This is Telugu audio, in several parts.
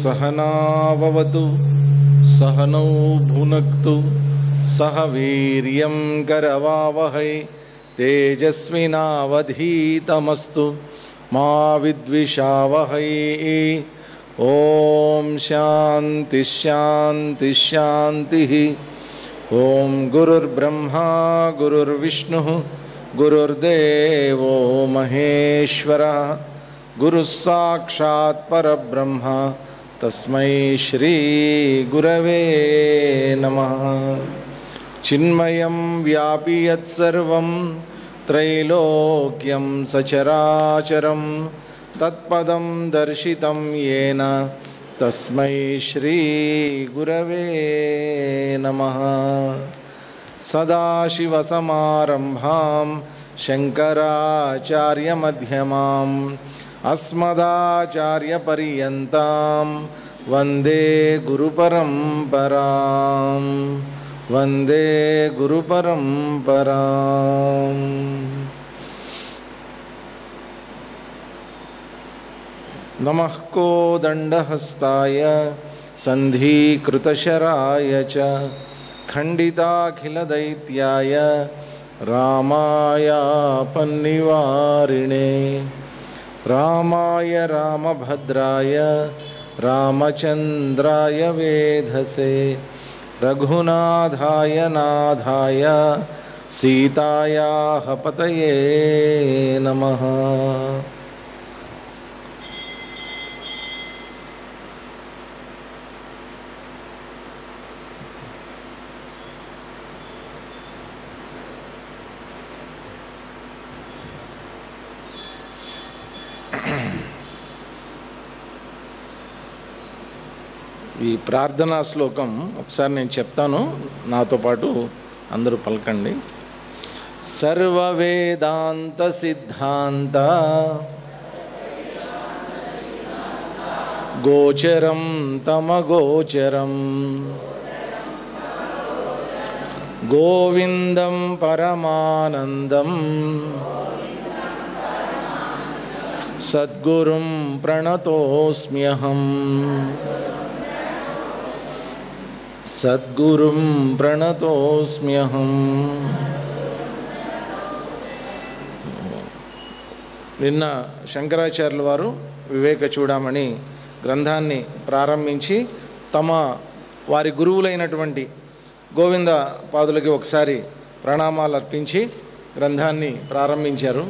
सहनाववतु सहनौ भुनक्तु सह वीर्यं करवावहै तेजस्विनावधीतमस्तु मा विद्विषावहै। ओम शांति शांति शांति। ओम गुरुर्ब्रह्मा गुरुर्विष्णुः गुरुर्देवो महेश्वरः गुरुः साक्षात् परब्रह्म तस्मै श्री गुरवे नमः। चिन्मयं व्यापि यत्सर्वं त्रैलोक्यं सचराचरं तत्पदं दर्शितं येन तस्मै श्री गुरवे नमः। सदाशिवसमारम्भां शङ्कराचार्यमध्यमाम् अस्मदाचार्यपर्यन्तां वन्दे गुरुपरम्परां वन्दे गुरुपरम्परां। नमः कोदण्डहस्ताय सन्धिकृतशराय च खण्डिताखिलदैत्याय रामाय पन्निवारिणे रामाय रामभद्राय रामचन्द्राय वेधसे रघुनाथाय नाथाय सीतायाः पतये नमः। ఈ ప్రార్థనా శ్లోకం ఒకసారి నేను చెప్తాను, నాతో పాటు అందరూ పలకండి. సర్వ వేదాంత సిద్ధాంత గోచరం తమగోచరం గోవిందం పరమానందం సద్గురుం ప్రణతోస్మ్యహం సద్గురుం ప్రణతోస్మ్యహం. నిన్న శంకరాచార్యుల వారు వివేక చూడామణి గ్రంథాన్ని ప్రారంభించి వారి గురువులైనటువంటి గోవింద పాదులకి ఒకసారి ప్రణామాలు అర్పించి గ్రంథాన్ని ప్రారంభించారు.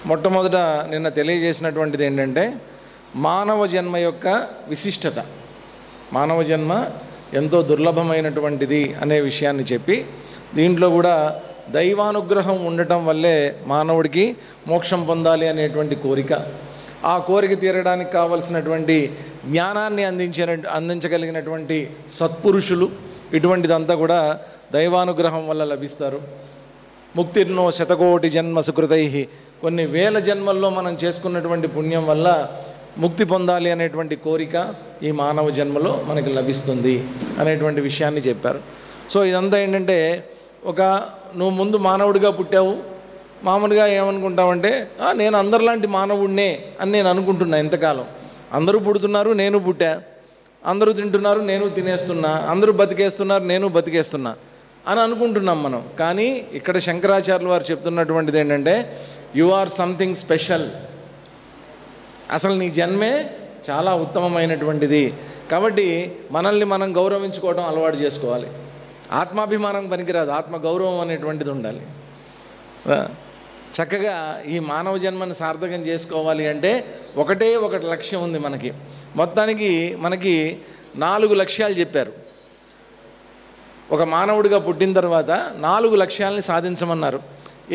మొట్టమొదట నిన్న తెలియజేసినటువంటిది ఏంటంటే మానవ జన్మ యొక్క విశిష్టత, మానవ జన్మ ఎంతో దుర్లభమైనటువంటిది అనే విషయాన్ని చెప్పి, దీంట్లో కూడా దైవానుగ్రహం ఉండటం వల్లే మానవుడికి మోక్షం పొందాలి అనేటువంటి కోరిక, ఆ కోరిక తీరడానికి కావలసినటువంటి జ్ఞానాన్ని అందించగలిగినటువంటి సత్పురుషులు, ఇటువంటిదంతా కూడా దైవానుగ్రహం వల్ల లభిస్తారు. ముక్తిర్నో శతకోటి జన్మ సుకృతై, కొన్ని వేల జన్మల్లో మనం చేసుకున్నటువంటి పుణ్యం వల్ల ముక్తి పొందాలి అనేటువంటి కోరిక ఈ మానవ జన్మలో మనకి లభిస్తుంది అనేటువంటి విషయాన్ని చెప్పారు. సో ఇదంతా ఏంటంటే, నువ్వు ముందు మానవుడిగా పుట్టావు, మామూలుగా ఏమనుకుంటావంటే నేను అందరిలాంటి మానవుడినే అని నేను అనుకుంటున్నా. ఇంతకాలం అందరూ పుడుతున్నారు, నేను పుట్టా, అందరూ తింటున్నారు, నేను తినేస్తున్నా, అందరూ బతికేస్తున్నారు, నేను బతికేస్తున్నా అని అనుకుంటున్నాం మనం. కానీ ఇక్కడ శంకరాచార్యుల వారు చెప్తున్నటువంటిది ఏంటంటే, యు ఆర్ సంథింగ్ స్పెషల్. అసలు నీ జన్మే చాలా ఉత్తమమైనటువంటిది. కాబట్టి మనల్ని మనం గౌరవించుకోవడం అలవాటు చేసుకోవాలి. ఆత్మాభిమానం పనికిరాదు, ఆత్మగౌరవం అనేటువంటిది ఉండాలి. చక్కగా ఈ మానవ జన్మను సార్థకం చేసుకోవాలి అంటే ఒకటే ఒకటి లక్ష్యం ఉంది మనకి. మొత్తానికి మనకి 4 లక్ష్యాలు చెప్పారు. ఒక మానవుడిగా పుట్టిన తర్వాత 4 లక్ష్యాలని సాధించమన్నారు.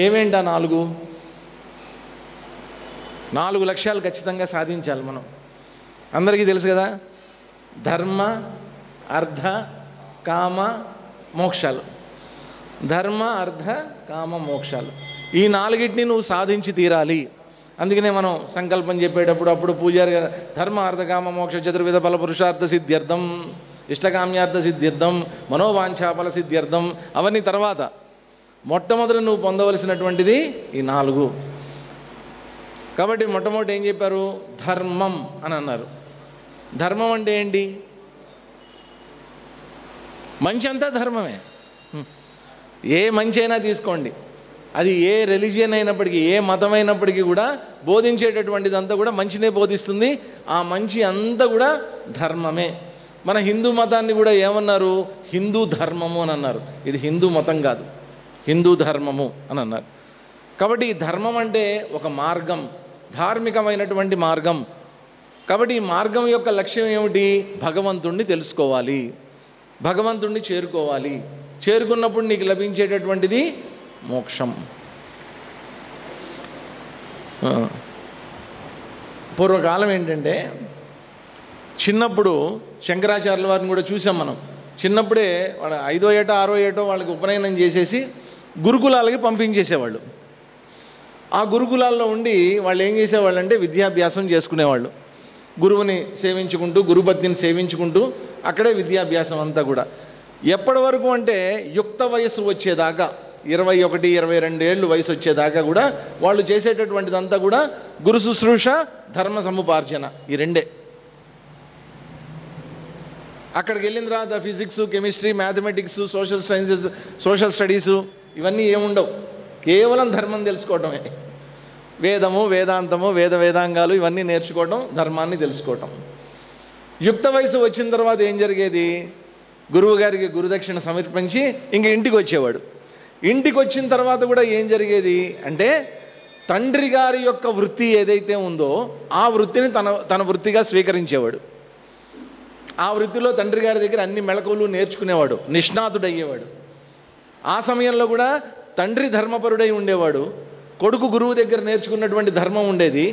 ఏమేంటా 4 లక్ష్యాలు ఖచ్చితంగా సాధించాలి మనం. అందరికీ తెలుసు కదా, ధర్మ అర్థ కామ మోక్షాలు. ధర్మ అర్థ కామ మోక్షాలు, ఈ 4టిని నువ్వు సాధించి తీరాలి. అందుకనే మనం సంకల్పం చెప్పేటప్పుడు అప్పుడు పూజారి కదా, ధర్మ అర్థ కామ మోక్ష చతుర్విధ ఫల పురుషార్థ సిద్ధ్యర్థం ఇష్టకామ్యార్థ సిద్ధ్యర్థం మనోవాంఛాఫల సిద్ధ్యర్థం అవన్నీ తర్వాత. మొట్టమొదటి నువ్వు పొందవలసినటువంటిది ఈ 4. కాబట్టి మొట్టమొదటి ఏం చెప్పారు? ధర్మం అని అన్నారు. ధర్మం అంటే ఏంటి? మంచి అంతా ధర్మమే. ఏ మంచి అయినా తీసుకోండి, అది ఏ రిలీజియన్ అయినప్పటికీ, ఏ మతం అయినప్పటికీ కూడా బోధించేటటువంటిదంతా కూడా మంచినే బోధిస్తుంది. ఆ మంచి అంతా కూడా ధర్మమే. మన హిందూ మతాన్ని కూడా ఏమన్నారు? హిందూ ధర్మము అని అన్నారు. ఇది హిందూ మతం కాదు, హిందూ ధర్మము అని అన్నారు. కాబట్టి ఈ ధర్మం అంటే ఒక మార్గం, ధార్మికమైనటువంటి మార్గం. కాబట్టి ఈ మార్గం యొక్క లక్ష్యం ఏమిటి? భగవంతుణ్ణి తెలుసుకోవాలి, భగవంతుణ్ణి చేరుకోవాలి. చేరుకున్నప్పుడు నీకు లభించేటటువంటిది మోక్షం. పూర్వకాలం ఏంటంటే, చిన్నప్పుడు శంకరాచార్యుల వారిని కూడా చూసాం మనం. చిన్నప్పుడే వాళ్ళ 5వ ఏటో 6వ ఏటో వాళ్ళకి ఉపనయనం చేసేసి గురుకులాలకి పంపించేసేవాళ్ళు. ఆ గురుకులాల్లో ఉండి వాళ్ళు ఏం చేసేవాళ్ళు అంటే విద్యాభ్యాసం చేసుకునేవాళ్ళు. గురువుని సేవించుకుంటూ, గురుపత్నిని సేవించుకుంటూ అక్కడే విద్యాభ్యాసం అంతా కూడా. ఎప్పటి వరకు అంటే యుక్త వయసు వచ్చేదాకా, 21, 22 ఏళ్ళు వయసు వచ్చేదాకా కూడా వాళ్ళు చేసేటటువంటిదంతా కూడా గురు శుశ్రూష, ధర్మ సముపార్జన, ఈ రెండే. అక్కడికి వెళ్ళిన తర్వాత physics, chemistry, mathematics, social sciences, social studies ఇవన్నీ ఏముండవు. కేవలం ధర్మం తెలుసుకోవటమే. వేదము, వేదాంతము, వేదాంగాలు ఇవన్నీ నేర్చుకోవటం, ధర్మాన్ని తెలుసుకోవటం. యుక్త వయసు వచ్చిన తర్వాత ఏం జరిగేది? గురువు గారికి గురుదక్షిణ సమర్పించి ఇంక ఇంటికి వచ్చేవాడు. ఇంటికి వచ్చిన తర్వాత కూడా ఏం జరిగేది అంటే, తండ్రి గారి యొక్క వృత్తి ఏదైతే ఉందో ఆ వృత్తిని తన వృత్తిగా స్వీకరించేవాడు. ఆ వృత్తిలో తండ్రి గారి దగ్గర అన్ని మెళకువలు నేర్చుకునేవాడు, నిష్ణాతుడయ్యేవాడు. ఆ సమయంలో కూడా తండ్రి ధర్మపరుడై ఉండేవాడు, కొడుకు గురువు దగ్గర నేర్చుకున్నటువంటి ధర్మం ఉండేది,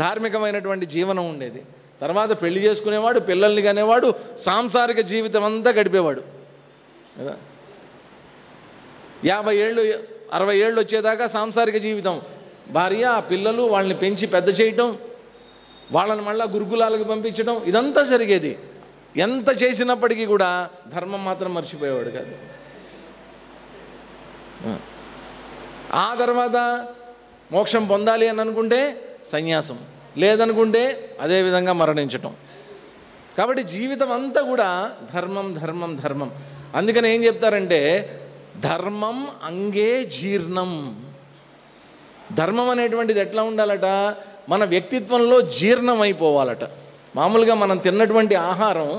ధార్మికమైనటువంటి జీవనం ఉండేది. తర్వాత పెళ్లి చేసుకునేవాడు, పిల్లల్ని కనేవాడు, సాంసారిక జీవితం అంతా గడిపేవాడు కదా. 50 ఏళ్ళు 60 ఏళ్ళు వచ్చేదాకా సాంసారిక జీవితం, భార్య, పిల్లలు, వాళ్ళని పెంచి పెద్ద చేయటం, వాళ్ళని మళ్ళా గురుకులాలకు పంపించడం, ఇదంతా జరిగేది. ఎంత చేసినప్పటికీ కూడా ధర్మం మాత్రం మర్చిపోయేవాడు కాదు. ఆ తర్వాత మోక్షం పొందాలి అని అనుకుంటే సన్యాసం, లేదనుకుంటే అదేవిధంగా మరణించటం. కాబట్టి జీవితం అంతా కూడా ధర్మం, ధర్మం, ధర్మం. అందుకని ఏం చెప్తారంటే, ధర్మం అంగే జీర్ణం. ధర్మం అనేటువంటిది ఎట్లా ఉండాలట? మన వ్యక్తిత్వంలో జీర్ణం అయిపోవాలట. మామూలుగా మనం తిన్నటువంటి ఆహారం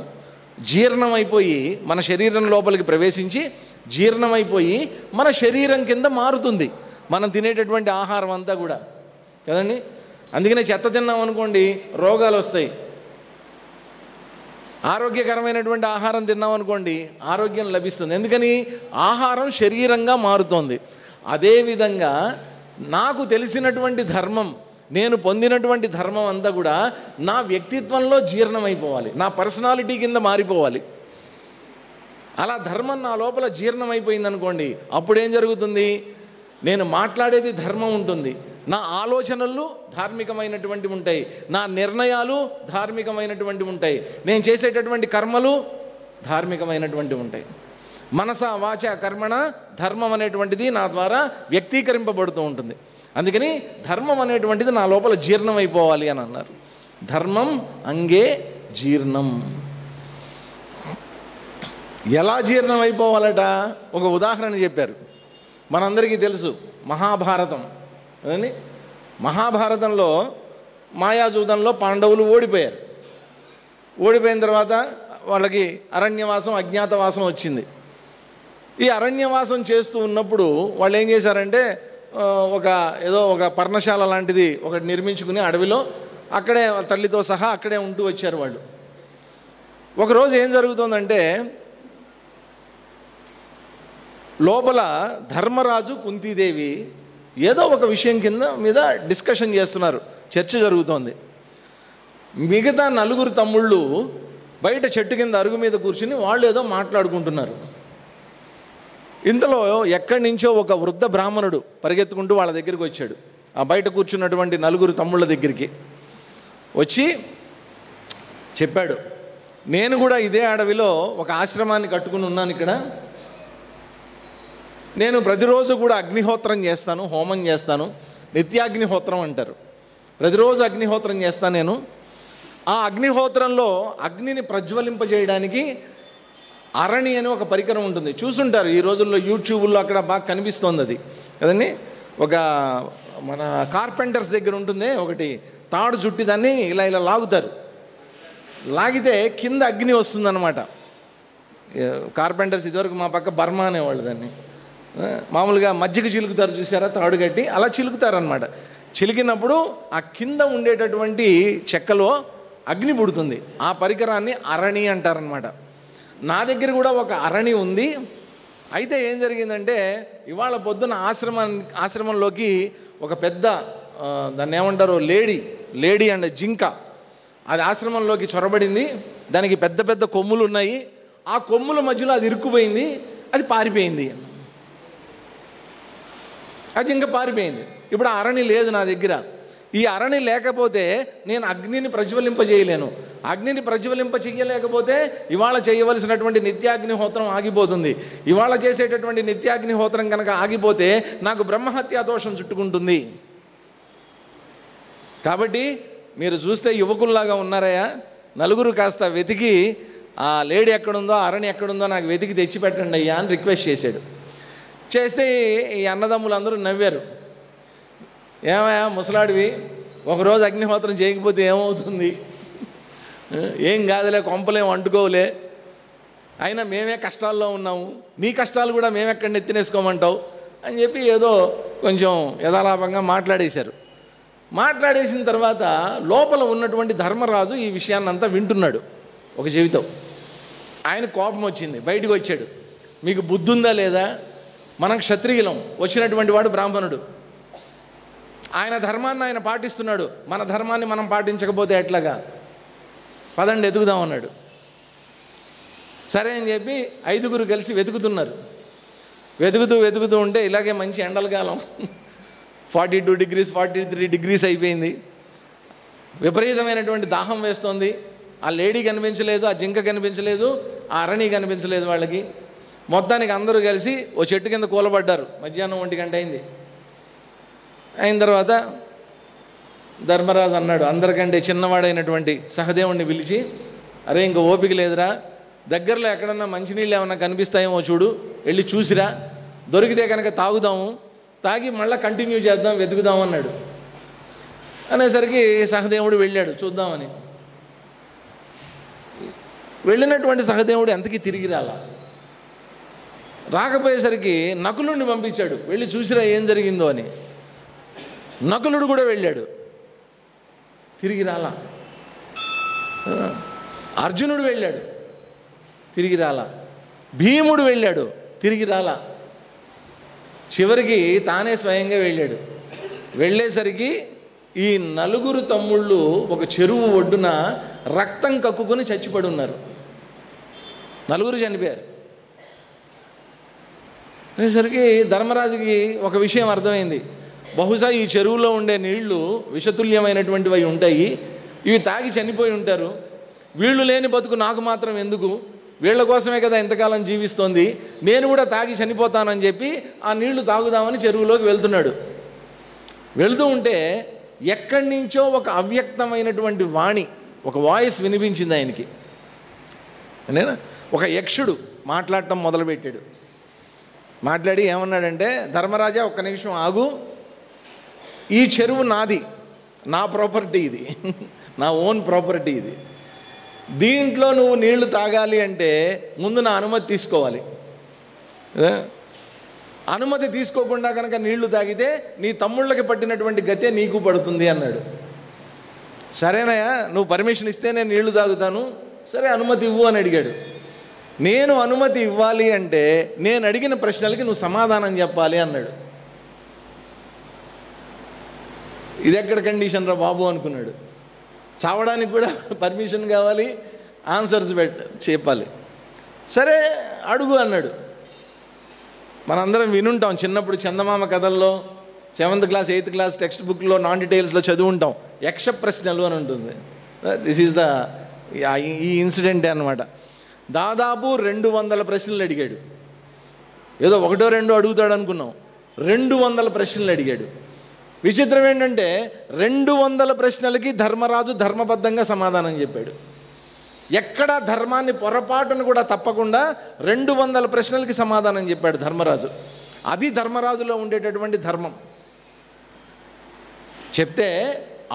జీర్ణమైపోయి మన శరీరం లోపలికి ప్రవేశించి జీర్ణమైపోయి మన శరీరం కింద మారుతుంది మనం తినేటటువంటి ఆహారం అంతా కూడా కదండి. అందుకనే చెత్త తిన్నాం అనుకోండి రోగాలు వస్తాయి. ఆరోగ్యకరమైనటువంటి ఆహారం తిన్నాం అనుకోండి ఆరోగ్యం లభిస్తుంది. ఎందుకని? ఆహారం శరీరంగా మారుతోంది. అదేవిధంగా నాకు తెలిసినటువంటి ధర్మం, నేను పొందినటువంటి ధర్మం అంతా కూడా నా వ్యక్తిత్వంలో జీర్ణమైపోవాలి, నా పర్సనాలిటీ కింద మారిపోవాలి. అలా ధర్మం నా లోపల జీర్ణమైపోయింది అనుకోండి, అప్పుడేం జరుగుతుంది? నేను మాట్లాడేది ధర్మం ఉంటుంది, నా ఆలోచనలు ధార్మికమైనటువంటివి ఉంటాయి, నా నిర్ణయాలు ధార్మికమైనటువంటివి ఉంటాయి, నేను చేసేటటువంటి కర్మలు ధార్మికమైనటువంటివి ఉంటాయి. మనస వాచ కర్మణ ధర్మం అనేటువంటిది నా ద్వారా వ్యక్తీకరింపబడుతూ ఉంటుంది. అందుకని ధర్మం అనేటువంటిది నా లోపల జీర్ణం అయిపోవాలి అని అన్నారు. ధర్మం అంగే జీర్ణం. ఎలా జీర్ణం అయిపోవాలట? ఒక ఉదాహరణ చెప్పారు. మనందరికీ తెలుసు మహాభారతం అదని. మహాభారతంలో మాయాజూదంలో పాండవులు ఓడిపోయారు. ఓడిపోయిన తర్వాత వాళ్ళకి అరణ్యవాసం, అజ్ఞాతవాసం వచ్చింది. ఈ అరణ్యవాసం చేస్తూ ఉన్నప్పుడు వాళ్ళు ఏం చేశారంటే ఒక పర్ణశాల లాంటిది ఒకటి నిర్మించుకుని అడవిలో అక్కడే తల్లితో సహా అక్కడే ఉంటూ వచ్చారు వాళ్ళు. ఒకరోజు ఏం జరుగుతుందంటే లోపల ధర్మరాజు, కుంతీదేవి ఏదో ఒక విషయం మీద డిస్కషన్ చేస్తున్నారు, చర్చ జరుగుతోంది. మిగతా 4 తమ్ముళ్ళు బయట చెట్టు కింద అరుగు మీద కూర్చుని వాళ్ళు ఏదో మాట్లాడుకుంటున్నారు. ఇంతలో ఎక్కడి నుంచో ఒక వృద్ధ బ్రాహ్మణుడు పరిగెత్తుకుంటూ వాళ్ళ దగ్గరికి వచ్చాడు. ఆ బయట కూర్చున్నటువంటి 4 తమ్ముళ్ళ దగ్గరికి వచ్చి చెప్పాడు, నేను కూడా ఇదే అడవిలో ఒక ఆశ్రమాన్ని కట్టుకుని ఉన్నాను. ఇక్కడ నేను ప్రతిరోజు కూడా అగ్నిహోత్రం చేస్తాను, హోమం చేస్తాను, నిత్యాగ్నిహోత్రం అంటారు. ప్రతిరోజు అగ్నిహోత్రం చేస్తాను నేను. ఆ అగ్నిహోత్రంలో అగ్నిని ప్రజ్వలింపజేయడానికి అరణి అని ఒక పరికరం ఉంటుంది. చూసుంటారు ఈ రోజుల్లో యూట్యూబ్లో అక్కడ బాగా కనిపిస్తోంది అది కదండి. ఒక మన కార్పెంటర్స్ దగ్గర ఉంటుంది ఒకటి తాడు చుట్టి దాన్ని ఇలా ఇలా లాగుతారు. లాగితే కింద అగ్ని వస్తుందన్నమాట. కార్పెంటర్స్ ఇదివరకు మా పక్క బర్మా అనేవాళ్ళు దాన్ని. మామూలుగా మజ్జిగ చిలుకుతారు చూసారా, తాడు కట్టి అలా చిలుకుతారనమాట. చిలికినప్పుడు ఆ కింద ఉండేటటువంటి చెక్కలో అగ్ని పుడుతుంది. ఆ పరికరాన్ని అరణి అంటారనమాట. నా దగ్గర కూడా ఒక అరణి ఉంది. అయితే ఏం జరిగిందంటే ఇవాళ పొద్దున ఆశ్రమంలోకి ఒక పెద్ద దాన్ని ఏమంటారు లేడీ అండ్ జింక అది ఆశ్రమంలోకి చొరబడింది. దానికి పెద్ద పెద్ద కొమ్ములు ఉన్నాయి. ఆ కొమ్ముల మధ్యలో అది ఇరుక్కుపోయింది, అది పారిపోయింది. ఆ జింక పారిపోయింది. ఇప్పుడు ఆ అరణి లేదు నా దగ్గర. ఈ అరణి లేకపోతే నేను అగ్నిని ప్రజ్వలింపజేయలేను. అగ్నిని ప్రజ్వలింపచేయలేకపోతే ఇవాళ చేయవలసినటువంటి నిత్యాగ్నిహోత్రం ఆగిపోతుంది. ఇవాళ చేసేటటువంటి నిత్యాగ్నిహోత్రం కనుక ఆగిపోతే నాకు బ్రహ్మహత్యా దోషం చుట్టుకుంటుంది. కాబట్టి మీరు చూస్తే యువకుల్లాగా ఉన్నారయ్యా, నలుగురు కాస్త వెతికి ఆ లేడీ ఎక్కడుందో అరణి ఎక్కడుందో నాకు వెతికి తెచ్చిపెట్టండి అయ్యా అని రిక్వెస్ట్ చేశాడు. చేస్తే ఈ అన్నదమ్ములందరూ నవ్వారు. ఏమయ్యా ముసలాడివి, ఒకరోజు అగ్నిహోత్రం చేయకపోతే ఏమవుతుంది, ఏం కాదులే, కొంపలేం అంటుకోవులే, అయినా మేమే కష్టాల్లో ఉన్నాము, నీ కష్టాలు కూడా మేమెక్కడ ఎత్తినేసుకోమంటావు అని చెప్పి ఏదో కొంచెం యథాలాపంగా మాట్లాడేశారు. మాట్లాడేసిన తర్వాత లోపల ఉన్నటువంటి ధర్మరాజు ఈ విషయాన్నంతా వింటున్నాడు ఒక చెవితో. ఆయన కోపం వచ్చింది, బయటకు వచ్చాడు. మీకు బుద్ధి ఉందా లేదా, మనం క్షత్రియులం, వచ్చినటువంటి వాడు బ్రాహ్మణుడు, ఆయన ధర్మాన్ని ఆయన పాటిస్తున్నాడు, మన ధర్మాన్ని మనం పాటించకపోతే ఎట్లాగా, పదండి ఎతుకుదాం అన్నాడు. సరే అని చెప్పి 5గురు కలిసి వెతుకుతున్నారు. వెతుకుతూ ఉంటే ఇలాగే మంచి ఎండలకాలం 42 degrees 43 degrees అయిపోయింది. విపరీతమైనటువంటి దాహం వేస్తోంది. ఆ లేడీ కనిపించలేదు, ఆ జింక కనిపించలేదు, ఆ అరణి కనిపించలేదు వాళ్ళకి. మొత్తానికి అందరూ కలిసి ఓ చెట్టు కింద కూలబడ్డారు. మధ్యాహ్నం 1 గంట అయింది. అయిన తర్వాత ధర్మరాజు అన్నాడు అందరికంటే చిన్నవాడైనటువంటి సహదేవుణ్ణి పిలిచి, అరే ఇంక ఓపిక లేదురా, దగ్గరలో ఎక్కడన్నా మంచినీళ్ళు ఏమన్నా కనిపిస్తాయేమో చూడు, వెళ్ళి చూసిరా, దొరికితే కనుక తాగుదాము, తాగి మళ్ళీ కంటిన్యూ చేద్దాం, వెతుకుదాం అన్నాడు. అనేసరికి సహదేవుడు వెళ్ళాడు చూద్దామని. వెళ్ళినటువంటి సహదేవుడు ఎంతకీ తిరిగి రాకపోయేసరికి నకులుడిని పంపించాడు, వెళ్ళి చూసిరా ఏం జరిగిందో అని. నకులుడు కూడా వెళ్ళాడు, తిరిగి రాలా. అర్జునుడు వెళ్ళాడు, తిరిగి రాలా. భీముడు వెళ్ళాడు, తిరిగి రాలా. చివరికి తానే స్వయంగా వెళ్ళాడు. వెళ్ళేసరికి ఈ 4 తమ్ముళ్ళు ఒక చెరువు ఒడ్డున రక్తం కక్కుకొని చచ్చిపడి ఉన్నారు. 4 చనిపోయారు. అనేసరికి ధర్మరాజుకి ఒక విషయం అర్థమైంది. బహుశా ఈ చెరువులో ఉండే నీళ్లు విషతుల్యమైనటువంటివి అవి ఉంటాయి, ఇవి తాగి చనిపోయి ఉంటారు. వీళ్ళు లేని బతుకు నాకు మాత్రం ఎందుకు, వీళ్ళ కోసమే కదా ఇంతకాలం జీవిస్తోంది, నేను కూడా తాగి చనిపోతానని చెప్పి ఆ నీళ్లు తాగుదామని చెరువులోకి వెళ్తున్నాడు. వెళ్తూ ఉంటే ఎక్కడి నుంచో ఒక అవ్యక్తమైనటువంటి వాణి, ఒక వాయిస్ వినిపించింది ఆయనకి. నేనా ఒక యక్షుడు మాట్లాడటం మొదలుపెట్టాడు. మాట్లాడి ఏమన్నాడంటే, ధర్మరాజా ఒక్క నిమిషం ఆగు, ఈ చెరువు నాది, నా ప్రాపర్టీ ఇది, నా ఓన్ ప్రాపర్టీ ఇది. దీంట్లో నువ్వు నీళ్లు తాగాలి అంటే ముందు నా అనుమతి తీసుకోవాలి. అనుమతి తీసుకోకుండా కనుక నీళ్లు తాగితే నీ తమ్ముళ్ళకి పట్టినటువంటి గతే నీకు పడుతుంది అన్నాడు. సరేనయ్యా, నువ్వు పర్మిషన్ ఇస్తే నేను నీళ్లు తాగుతాను, సరే అనుమతి ఇవ్వు అని అడిగాడు. నేను అనుమతి ఇవ్వాలి అంటే నేను అడిగిన ప్రశ్నలకి నువ్వు సమాధానం చెప్పాలి అన్నాడు. ఇది ఎక్కడ కండిషన్ రా బాబు అనుకున్నాడు. చావడానికి కూడా పర్మిషన్ కావాలి, ఆన్సర్స్ చెప్పాలి. సరే అడుగు అన్నాడు. మనందరం వినుంటాం చిన్నప్పుడు చందమామ కథల్లో 7th class 8th class text బుక్లో నాన్ డీటెయిల్స్లో చదువుంటాం. యక్ష ప్రశ్నలు అని ఉంటుంది. దిస్ ఈజ్ ఈ ఇన్సిడెంటే అనమాట. దాదాపు 200 ప్రశ్నలు అడిగాడు. ఏదో 1 2 అడుగుతాడు అనుకున్నాం, 200 ప్రశ్నలు అడిగాడు. విచిత్రం ఏంటంటే 200 ప్రశ్నలకి ధర్మరాజు ధర్మబద్ధంగా సమాధానం చెప్పాడు. ఎక్కడా ధర్మాన్ని పొరపాటును కూడా తప్పకుండా 200 ప్రశ్నలకి సమాధానం చెప్పాడు ధర్మరాజు. అది ధర్మరాజులో ఉండేటటువంటి ధర్మం. చెప్తే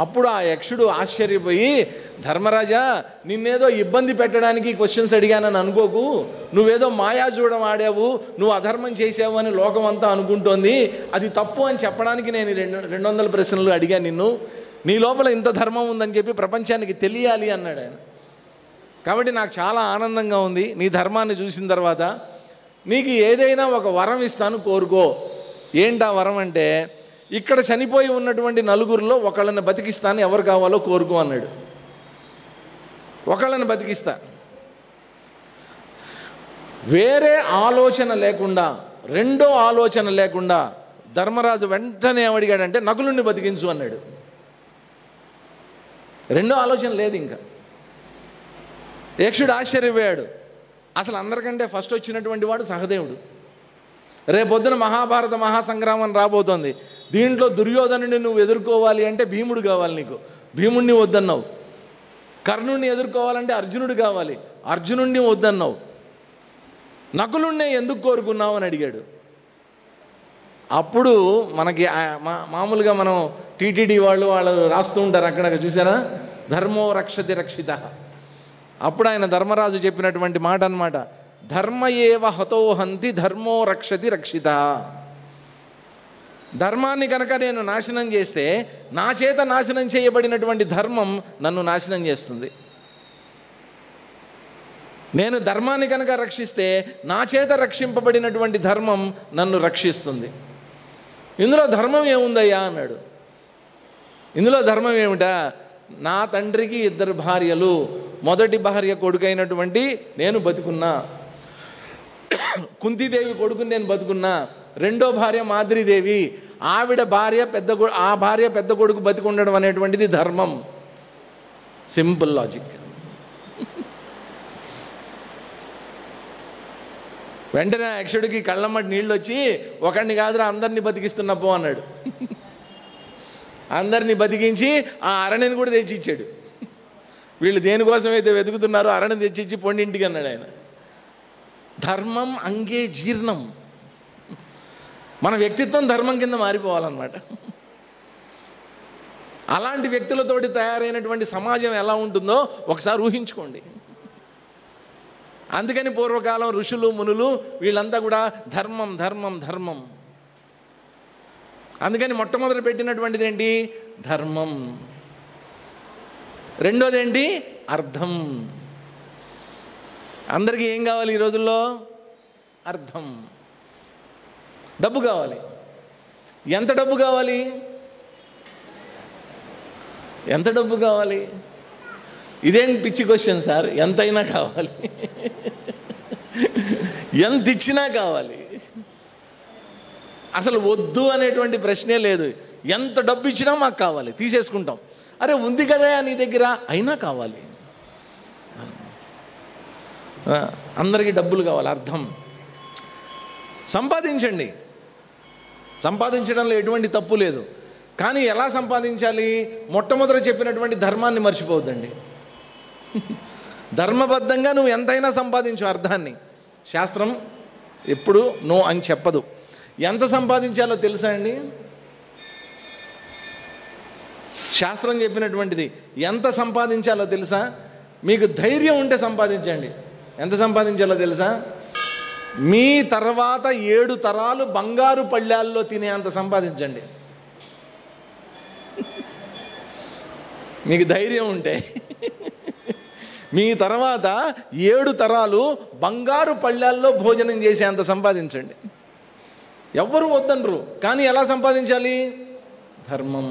అప్పుడు ఆ యక్షుడు ఆశ్చర్యపోయి, ధర్మరాజా, నిన్నేదో ఇబ్బంది పెట్టడానికి క్వశ్చన్స్ అడిగానని అనుకోకు, నువ్వేదో మాయాజూడం ఆడావు, నువ్వు అధర్మం చేసావు అని లోకం అంతా అనుకుంటోంది, అది తప్పు అని చెప్పడానికి నేను 200 ప్రశ్నలు అడిగాను నిన్ను, నీ లోపల ఇంత ధర్మం ఉందని చెప్పి ప్రపంచానికి తెలియాలి అన్నాడు ఆయన. కాబట్టి నాకు చాలా ఆనందంగా ఉంది నీ ధర్మాన్ని చూసిన తర్వాత. నీకు ఏదైనా ఒక వరం ఇస్తాను, కోరుకో. ఏంటా వరం అంటే, ఇక్కడ చనిపోయి ఉన్నటువంటి నలుగురిలో ఒకళ్ళని బతికిస్తాను, ఎవరు కావాలో కోరుకో అన్నాడు. ఒకళ్ళని బతికిస్తా. వేరే ఆలోచన లేకుండా, రెండో ఆలోచన లేకుండా ధర్మరాజు వెంటనే ఏమడిగాడంటే, నకులుణ్ణి బతికించు అన్నాడు. రెండో ఆలోచన లేదు ఇంకా. యక్షుడు ఆశ్చర్యపోయాడు. అసలు అందరికంటే ఫస్ట్ వచ్చినటువంటి వాడు సహదేవుడు. రేపొద్దున మహాభారత మహాసంగ్రామం రాబోతోంది. దీంట్లో దుర్యోధనుడిని నువ్వు ఎదుర్కోవాలి అంటే భీముడు కావాలి నీకు, భీముడిని వద్దన్నావు. కర్ణుడిని ఎదుర్కోవాలంటే అర్జునుడు కావాలి, అర్జునుడిని వద్దన్నావు. నకులుణ్ణే ఎందుకు కోరుకున్నావు అని అడిగాడు. అప్పుడు మనకి మామూలుగా మనం టీటీడీ వాళ్ళు రాస్తూ ఉంటారు, అక్కడ చూసారా, ధర్మో రక్షతి రక్షిత. అప్పుడు ఆయన ధర్మరాజు చెప్పినటువంటి మాట అన్నమాట, ధర్మ ఏవ హతోహంతి ధర్మో రక్షతి రక్షిత. ధర్మాన్ని కనుక నేను నాశనం చేస్తే నా చేత నాశనం చేయబడినటువంటి ధర్మం నన్ను నాశనం చేస్తుంది. నేను ధర్మాన్ని కనుక రక్షిస్తే నా చేత రక్షింపబడినటువంటి ధర్మం నన్ను రక్షిస్తుంది. ఇందులో ధర్మం ఏముందయ్యా అన్నాడు. ఇందులో ధర్మం ఏమిటా, నా తండ్రికి 2 భార్యలు, మొదటి భార్య కొడుకైనటువంటి నేను బతుకున్నా, కుంతీదేవి కొడుకుని నేను బతుకున్నా, రెండో భార్య మాద్రీదేవి, ఆవిడ భార్య ఆ భార్య పెద్ద కొడుకు బతికుండడం అనేటువంటిది ధర్మం. Simple logic. వెంటనే యక్షుడికి కళ్ళమ్మటి నీళ్ళు వచ్చి, ఒకడిని కాదురా అందరినీ బతికిస్తున్నా పో అన్నాడు. అందరినీ బతికించి ఆ అరణ్యని కూడా తెచ్చిచ్చాడు. వీళ్ళు దేనికోసమైతే వెతుకుతున్నారో అరణ్యం తెచ్చిచ్చి పొండింటికి అన్నాడు ఆయన. ధర్మం అంగే జీర్ణం. మన వ్యక్తిత్వం ధర్మం కింద మారిపోవాలన్నమాట. అలాంటి వ్యక్తులతోటి తయారైనటువంటి సమాజం ఎలా ఉంటుందో ఒకసారి ఊహించుకోండి. అందుకని పూర్వకాలం ఋషులు మునులు వీళ్ళంతా కూడా ధర్మం ధర్మం ధర్మం. అందుకని మొట్టమొదటి పెట్టినటువంటిది ఏంటి, ధర్మం. రెండోది ఏంటి, అర్థం. అందరికీ ఏం కావాలి ఈ రోజుల్లో, అర్థం. డబ్బు కావాలి. ఎంత డబ్బు కావాలి, ఎంత డబ్బు కావాలి? ఇదేం పిచ్చి క్వశ్చన్ సార్. ఎంతైనా కావాలి, ఎంత ఇచ్చినా కావాలి. అసలు వద్దు అనేటువంటి ప్రశ్నే లేదు. ఎంత డబ్బు ఇచ్చినా మాకు కావాలి, తీసేసుకుంటాం. అరే ఉంది కదా నీ దగ్గర, అయినా కావాలి. అందరికీ డబ్బులు కావాలి. అర్థం. సంపాదించండి, సంపాదించడంలో ఎటువంటి తప్పు లేదు. కానీ ఎలా సంపాదించాలి, మొట్టమొదట చెప్పినటువంటి ధర్మాన్ని మర్చిపోవద్దండి. ధర్మబద్ధంగా నువ్వు ఎంతైనా సంపాదించు అర్థాన్ని. శాస్త్రం ఎప్పుడు నో అని చెప్పదు. ఎంత సంపాదించాలో తెలుసా అండి? శాస్త్రం చెప్పినటువంటిది ఎంత సంపాదించాలో తెలుసా? మీకు ధైర్యం ఉంటే సంపాదించండి. ఎంత సంపాదించాలో తెలుసా? మీ తర్వాత 7 తరాలు బంగారు పళ్ళాల్లో తినే అంత సంపాదించండి. మీకు ధైర్యం ఉంటే మీ తర్వాత 7 తరాలు బంగారు పళ్ళాల్లో భోజనం చేసే అంత సంపాదించండి. ఎవ్వరు వద్దనరు. కానీ ఎలా సంపాదించాలి? ధర్మం.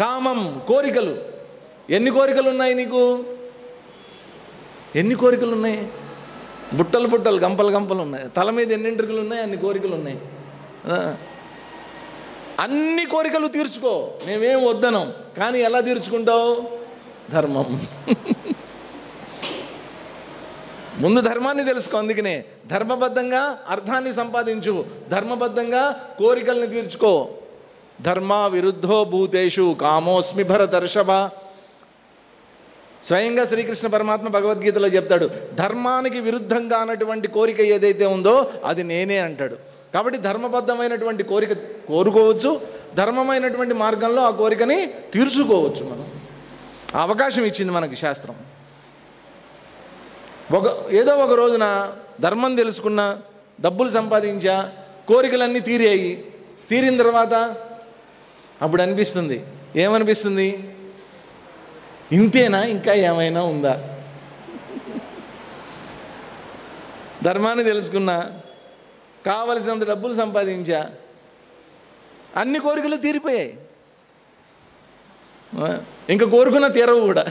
కామం, కోరికలు. ఎన్ని కోరికలు ఉన్నాయి నీకు? ఎన్ని కోరికలు ఉన్నాయి? బుట్టలు బుట్టలు, గంపలు గంపలు ఉన్నాయి. తల మీద ఎన్ని ఎంట్రుకలు ఉన్నాయి, అన్ని కోరికలు ఉన్నాయి. అన్ని కోరికలు తీర్చుకో, మేమేం వద్దనం. కానీ ఎలా తీర్చుకుంటావు? ధర్మం. ముందు ధర్మాన్ని తెలుసుకో. అందుకనే ధర్మబద్ధంగా అర్థాన్ని సంపాదించు, ధర్మబద్ధంగా కోరికల్ని తీర్చుకో. ధర్మ విరుద్ధో భూతేషు కామోస్మి భరతర్షభ. స్వయంగా శ్రీకృష్ణ పరమాత్మ భగవద్గీతలో చెప్తాడు, ధర్మానికి విరుద్ధంగా అన్నటువంటి కోరిక ఏదైతే ఉందో అది నేనే అంటాడు. కాబట్టి ధర్మబద్ధమైనటువంటి కోరిక కోరుకోవచ్చు, ధర్మమైనటువంటి మార్గంలో ఆ కోరికని తీర్చుకోవచ్చు. మనం అవకాశం ఇచ్చింది మనకి శాస్త్రం. ఏదో ఒక రోజున ధర్మం తెలుసుకున్నా, డబ్బులు సంపాదించా, కోరికలన్నీ తీరాయి. తీరిన తర్వాత అప్పుడు అనిపిస్తుంది, ఏమనిపిస్తుంది? ఇంతేనా, ఇంకా ఏమైనా ఉందా? ధర్మాన్ని తెలుసుకున్నా, కావలసినంత డబ్బులు సంపాదించా, అన్ని కోరికలు తీరిపోయాయి, ఇంకా కోరుకున్న తీరవు కూడా.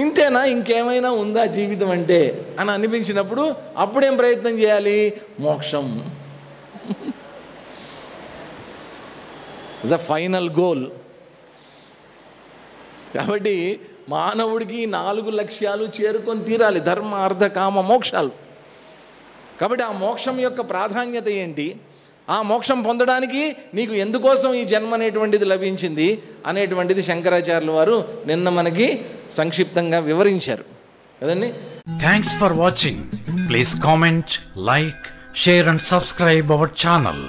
ఇంతేనా, ఇంకేమైనా ఉందా జీవితం అంటే అని అనిపించినప్పుడు అప్పుడేం ప్రయత్నం చేయాలి? మోక్షం. The final goal. కాబట్టి మానవుడికి 4 లక్ష్యాలు చేరుకొని తీరాలి, ధర్మ అర్థ కామ మోక్షాలు. కాబట్టి ఆ మోక్షం యొక్క ప్రాధాన్యత ఏంటి, ఆ మోక్షం పొందడానికి నీకు ఎందుకోసం ఈ జన్మ అనేటువంటిది లభించింది అనేటువంటిది శంకరాచార్యుల వారు నిన్న మనకి సంక్షిప్తంగా వివరించారు కదండి. Thanks for watching. Please comment, like, share and subscribe our channel.